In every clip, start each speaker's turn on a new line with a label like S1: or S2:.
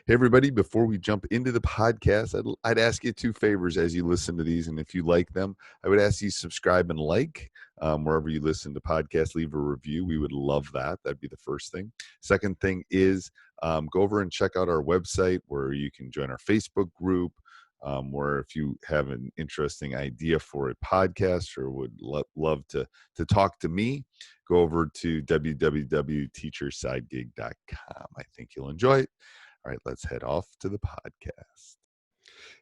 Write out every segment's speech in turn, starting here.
S1: Hey, everybody, before we jump into the podcast, I'd ask you two favors as you listen to these. And if you like them, I would ask you subscribe and like wherever you listen to podcasts, leave a review. We would love that. That'd be the first thing. Second thing is go over and check out our website where you can join our Facebook group. Where if you have an interesting idea for a podcast or would love to talk to me, go over to www.teachersidegig.com. I think you'll enjoy it. All right, let's head off to the podcast.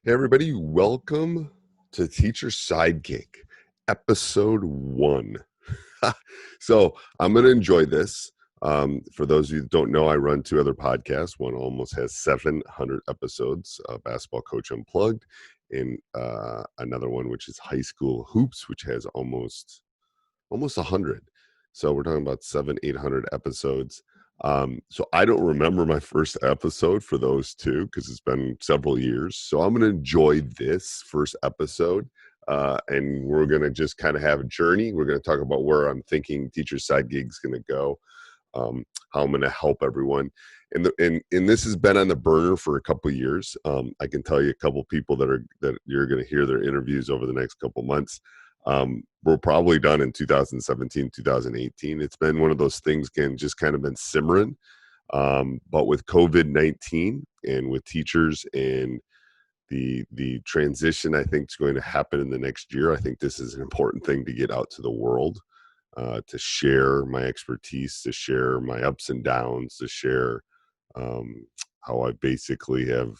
S1: Hey, everybody, welcome to Teacher Side Gig, episode 1. So I'm going to enjoy this. For those of you that don't know, I run 2 other podcasts. One almost has 700 episodes, Basketball Coach Unplugged, and another one, which is High School Hoops, which has almost 100. So we're talking about 800 episodes. So I don't remember my first episode for those 2 because it's been several years. So I'm going to enjoy this first episode. And we're going to just kind of have a journey. We're going to talk about where I'm thinking Teacher Side Gig is going to go, how I'm going to help everyone. And this has been on the burner for a couple of years. I can tell you a couple of people that you're going to hear their interviews over the next couple of months. We're probably done in 2017, 2018. It's been one of those things, again, just kind of been simmering. But with COVID-19 and with teachers and the transition, I think is going to happen in the next year. I think this is an important thing to get out to the world, to share my expertise, to share my ups and downs, to share how I basically have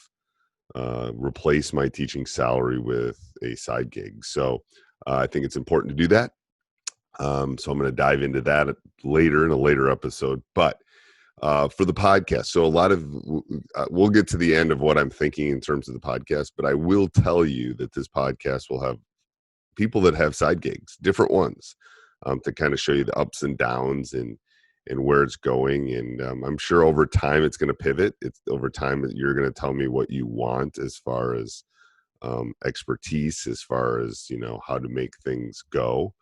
S1: replaced my teaching salary with a side gig. So I think it's important to do that. So I'm going to dive into that later in a later episode. But for the podcast, so we'll get to the end of what I'm thinking in terms of the podcast, but I will tell you that this podcast will have people that have side gigs, different ones, to kind of show you the ups and downs and where it's going. And I'm sure over time it's going to pivot. It's over time that you're going to tell me what you want as far as expertise, as far as, how to make things go,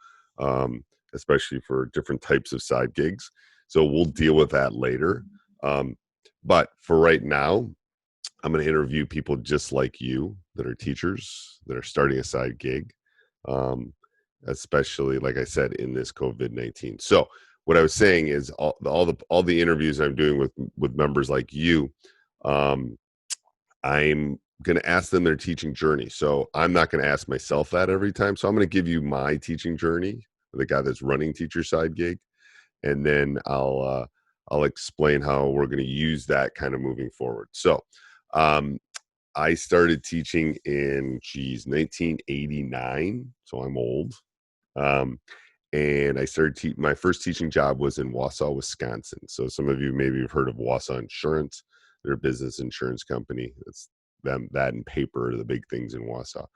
S1: especially for different types of side gigs. So we'll deal with that later. But for right now, I'm going to interview people just like you that are teachers that are starting a side gig, especially, like I said, in this COVID-19. So what I was saying is all the interviews I'm doing with members like you, I'm going to ask them their teaching journey. So I'm not going to ask myself that every time. So I'm going to give you my teaching journey, the guy that's running Teacher Side Gig, and then I'll explain how we're going to use that kind of moving forward. So I started teaching in 1989, so I'm old. And I started my first teaching job was in Wausau, Wisconsin. So some of you maybe have heard of Wausau Insurance. They're a business insurance company. It's them, that and paper are the big things in Wausau.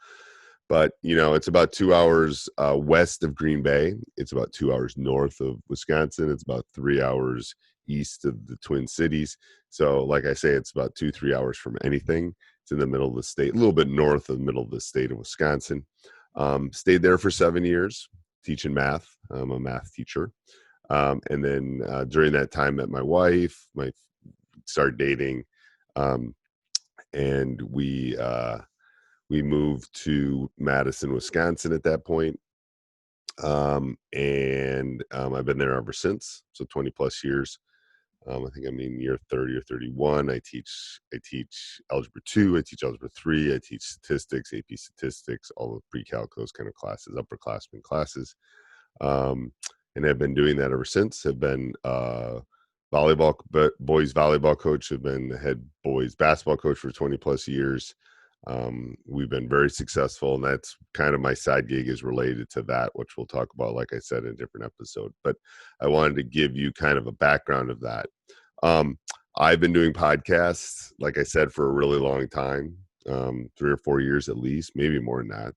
S1: But, it's about 2 hours west of Green Bay. It's about 2 hours north of Wisconsin. It's about 3 hours east of the Twin Cities. So like I say, it's about 2-3 hours from anything. It's in the middle of the state, a little bit north of the middle of the state of Wisconsin. Stayed there for 7 years teaching math. I'm a math teacher. And then during that time, met my wife, started dating. And we moved to Madison, Wisconsin at that point. And I've been there ever since. So 20 plus years. I think I'm in year 30 or 31. I teach Algebra 2. I teach Algebra 3. I teach statistics, AP statistics, all the pre-calc, those kind of classes, upperclassmen classes. And I've been doing that ever since. Have been boys volleyball coach. Have been the head boys basketball coach for 20 plus years. We've been very successful, and that's kind of my side gig is related to that, which we'll talk about, like I said, in a different episode. But I wanted to give you kind of a background of that. I've been doing podcasts, like I said, for a really long time, 3 or 4 years at least, maybe more than that.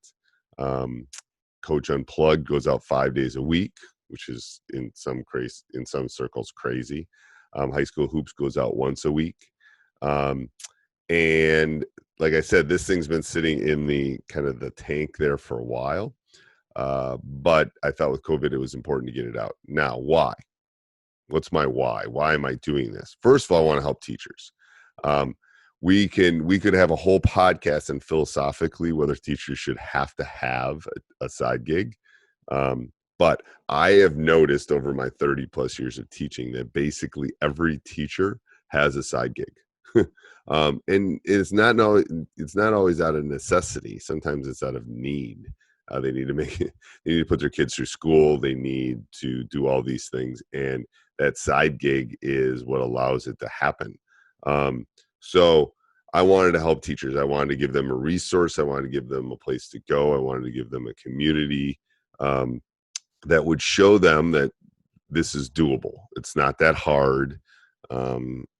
S1: Coach Unplugged goes out 5 days a week, which is in some circles crazy. High School Hoops goes out once a week. And like I said, this thing's been sitting in the kind of the tank there for a while. But I thought with COVID, it was important to get it out. Now, why? What's my why? Why am I doing this? First of all, I want to help teachers. we could have a whole podcast and philosophically whether teachers should have to have a side gig. But I have noticed over my 30 plus years of teaching that basically every teacher has a side gig. And it's not always out of necessity. Sometimes it's out of need. They need to they need to put their kids through school. They need to do all these things, and that side gig is what allows it to happen. So I wanted to help teachers. I wanted to give them a resource. I wanted to give them a place to go. I wanted to give them a community um, that would show them that this is doable. It's not that hard.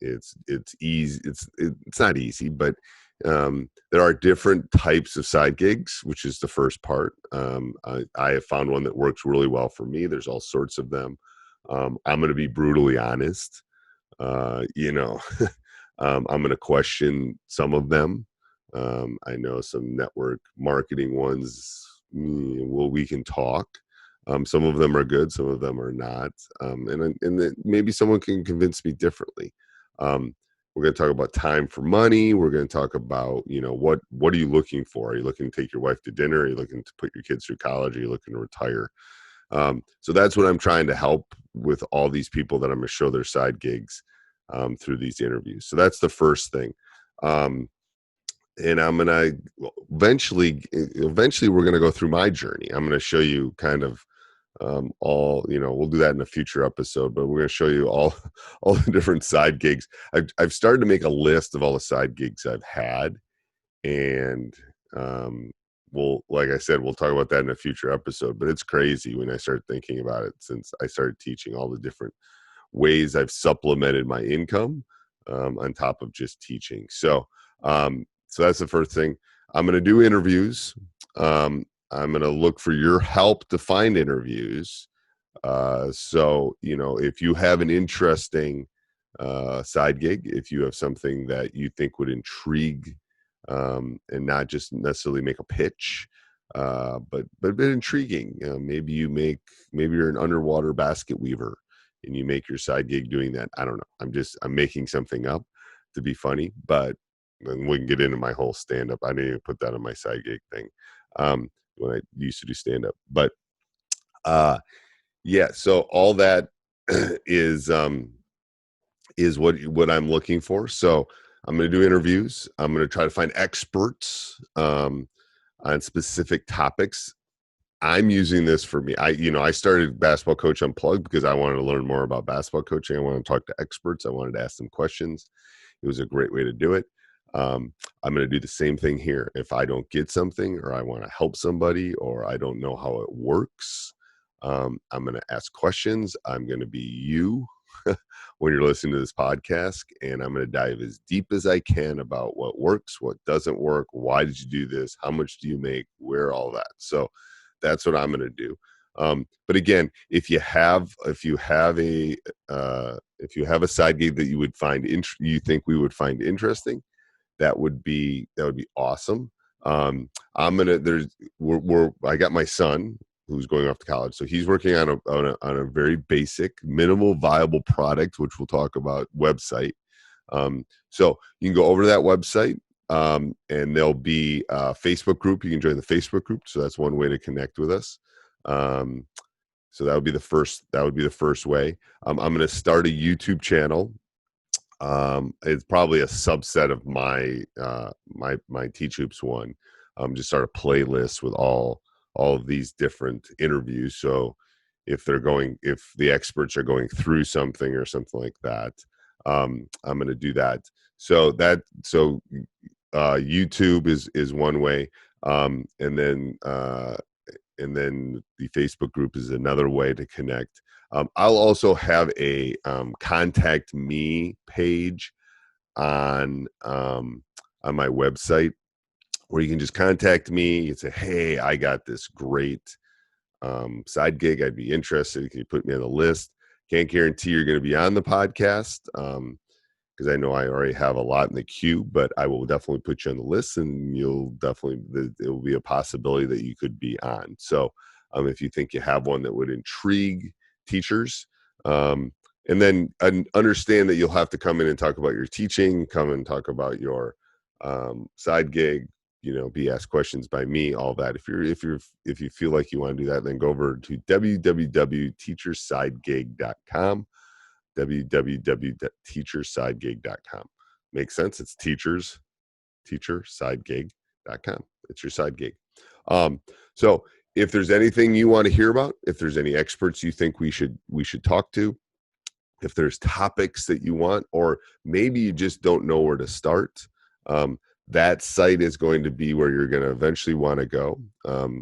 S1: It's easy. It's not easy, but there are different types of side gigs, which is the first part. I have found one that works really well for me. There's all sorts of them. I'm going to be brutally honest. You know, I'm going to question some of them. I know some network marketing ones. Well, we can talk. Some of them are good, some of them are not, and maybe someone can convince me differently. We're going to talk about time for money. We're going to talk about, what are you looking for? Are you looking to take your wife to dinner? Are you looking to put your kids through college? Are you looking to retire? So that's what I'm trying to help with all these people that I'm going to show their side gigs through these interviews. So that's the first thing. And I'm going to eventually we're going to go through my journey. I'm going to show you kind of we'll do that in a future episode, but we're going to show you all the different side gigs. I've started to make a list of all the side gigs I've had, and like I said, we'll talk about that in a future episode. But it's crazy when I start thinking about it, since I started teaching, all the different ways I've supplemented my income on top of just teaching. So that's the first thing. I'm going to do interviews. I'm going to look for your help to find interviews. So, if you have an interesting side gig, if you have something that you think would intrigue and not just necessarily make a pitch, but intriguing. Maybe you're an underwater basket weaver and you make your side gig doing that. I don't know. I'm making something up to be funny, but then we can get into my whole stand up. I didn't even put that on my side gig thing. When I used to do stand up, but yeah, so all that is what I'm looking for. So I'm going to do interviews. I'm going to try to find experts on specific topics. I'm using this for me. I started Basketball Coach Unplugged because I wanted to learn more about basketball coaching. I wanted to talk to experts. I wanted to ask them questions. It was a great way to do it. I'm going to do the same thing here. If I don't get something, or I want to help somebody, or I don't know how it works, I'm going to ask questions. I'm going to be you when you're listening to this podcast, and I'm going to dive as deep as I can about what works, what doesn't work, why did you do this, how much do you make, where, all that. So that's what I'm going to do. But again, if you have a side gig that you would find you think we would find interesting, that would be awesome. I got my son who's going off to college, so he's working on a very basic, minimal viable product, which we'll talk about, website. So you can go over to that website, and there'll be a Facebook group. You can join the Facebook group, so that's one way to connect with us. So that would be the first way. I'm going to start a YouTube channel. It's probably a subset of my my Teach Hoops one. Just start a playlist with all of these different interviews. So if the experts are going through something or something like that, I'm going to do that. So YouTube is one way, and then the Facebook group is another way to connect. I'll also have a contact me page on my website, where you can just contact me. You can say, hey, I got this great side gig. I'd be interested. Can you put me on the list? Can't guarantee you're going to be on the podcast because I know I already have a lot in the queue, but I will definitely put you on the list, and it will be a possibility that you could be on. So if you think you have one that would intrigue teachers, and and then understand that you'll have to come in and talk about your teaching, come and talk about your side gig, be asked questions by me, all that. If you feel like you want to do that, then go over to www.teachersidegig.com, www.teachersidegig.com. Makes sense? It's teachersidegig.com. It's your side gig. So if there's anything you want to hear about, if there's any experts you think we should talk to, if there's topics that you want, or maybe you just don't know where to start, that site is going to be where you're going to eventually want to go.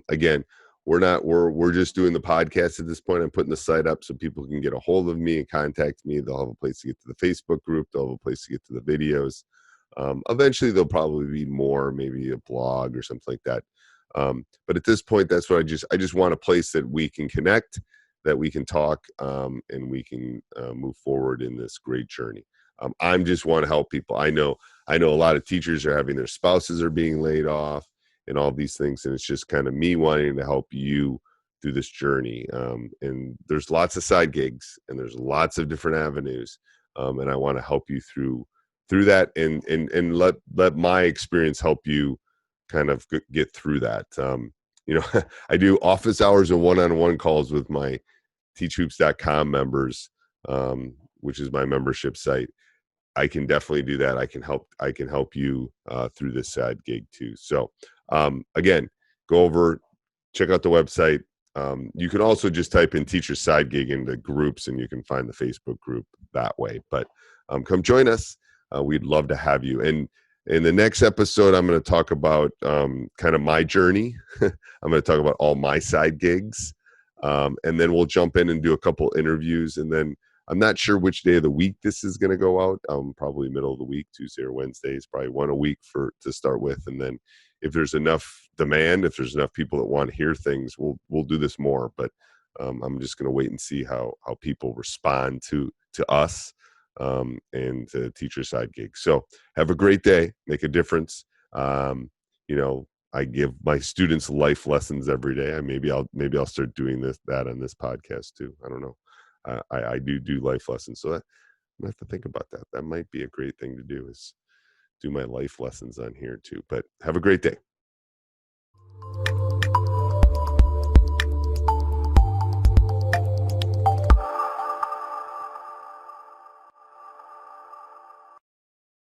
S1: Again, we're just doing the podcast at this point. I'm putting the site up so people can get a hold of me and contact me. They'll have a place to get to the Facebook group. They'll have a place to get to the videos. Eventually there'll probably be more, maybe a blog or something like that. But at this point, that's what I just want a place that we can connect, that we can talk, and we can move forward in this great journey. I just want to help people. I know a lot of teachers are having their spouses are being laid off and all these things. And it's just kind of me wanting to help you through this journey. And there's lots of side gigs and there's lots of different avenues. And I want to help you through that and let my experience help you kind of get through that. I do office hours and one-on-one calls with my teachhoops.com members, which is my membership site. I can definitely do that. I can help you through this side gig too. So again, go over, check out the website. You can also just type in teacher side gig into groups and you can find the Facebook group that way. But come join us. We'd love to have you. And in the next episode, I'm going to talk about kind of my journey. I'm going to talk about all my side gigs. And then we'll jump in and do a couple interviews. And then I'm not sure which day of the week this is going to go out. Probably middle of the week, Tuesday or Wednesday is probably one a week to start with. And then if there's enough demand, if there's enough people that want to hear things, we'll do this more. But I'm just going to wait and see how people respond to us and to teacher side gigs. So have a great day. Make a difference. I give my students life lessons every day. Maybe I'll start doing that on this podcast too. I don't know. I do life lessons, so I have to think about that. That might be a great thing to do, is do my life lessons on here too. But have a great day.